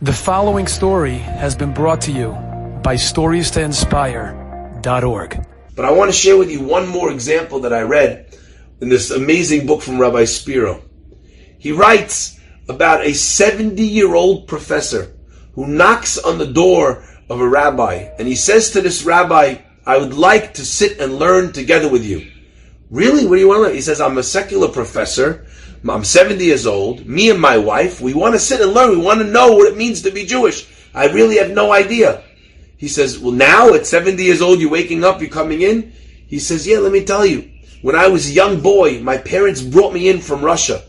The following story has been brought to you by StoriesToInspire.org. But I want to share with you one more example that I read in this amazing book from Rabbi Spiro. He writes about a 70-year-old professor who knocks on the door of a rabbi, and he says to this rabbi, "I would like to sit and learn together with you." "Really? What do you want to learn?" He says, "I'm a secular professor. I'm 70 years old. Me and my wife, we want to sit and learn. We want to know what it means to be Jewish. I really have no idea." He says, "Well, now at 70 years old, you're waking up, you're coming in?" He says, "Yeah, let me tell you. When I was a young boy, my parents brought me in from Russia.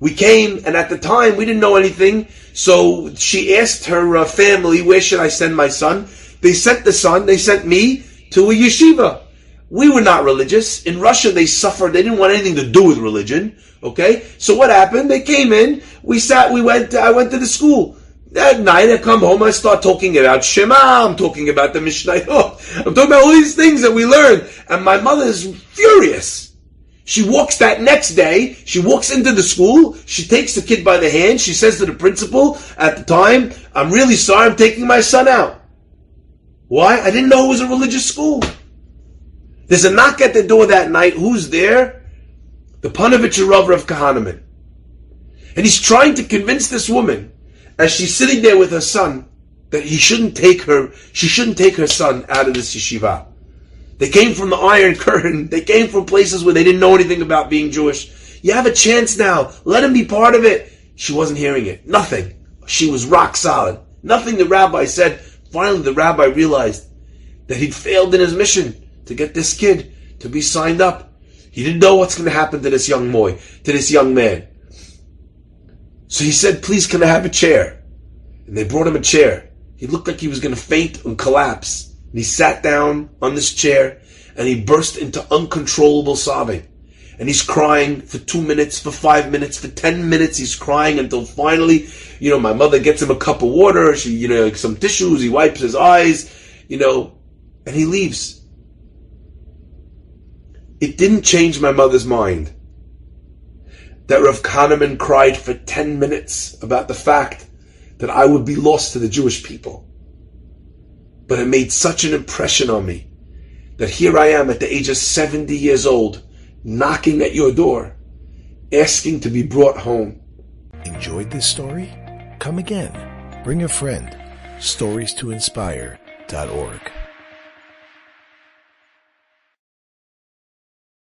We came, and at the time, we didn't know anything. So she asked her family, where should I send my son? They sent me to a yeshiva. We were not religious. In Russia, they suffered. They didn't want anything to do with religion. Okay? So what happened? They came in. I went to the school. That night, I come home, I start talking about Shema, I'm talking about the Mishnah, I'm talking about all these things that we learned. And my mother is furious. She walks that next day, she walks into the school, she takes the kid by the hand, she says to the principal at the time, "I'm really sorry, I'm taking my son out." Why? I didn't know it was a religious school. There's a knock at the door that night. Who's there? The Panovich Rav Kahaneman. And he's trying to convince this woman, as she's sitting there with her son, that she shouldn't take her son out of this yeshiva. They came from the Iron Curtain. They came from places where they didn't know anything about being Jewish. You have a chance now. Let him be part of it. She wasn't hearing it. Nothing. She was rock solid. Nothing the rabbi said. Finally, the rabbi realized that he'd failed in his mission to get this kid to be signed up. He didn't know what's going to happen to this young boy, to this young man. So he said, "Please, can I have a chair?" And they brought him a chair. He looked like he was going to faint and collapse. And he sat down on this chair, and he burst into uncontrollable sobbing. And he's crying for 2 minutes, for 5 minutes, for 10 minutes. He's crying until finally, my mother gets him a cup of water, some tissues, he wipes his eyes, and he leaves. It didn't change my mother's mind that Rav Kahneman cried for 10 minutes about the fact that I would be lost to the Jewish people. But it made such an impression on me that here I am at the age of 70 years old, knocking at your door, asking to be brought home. Enjoyed this story? Come again. Bring a friend. StoriesToInspire.org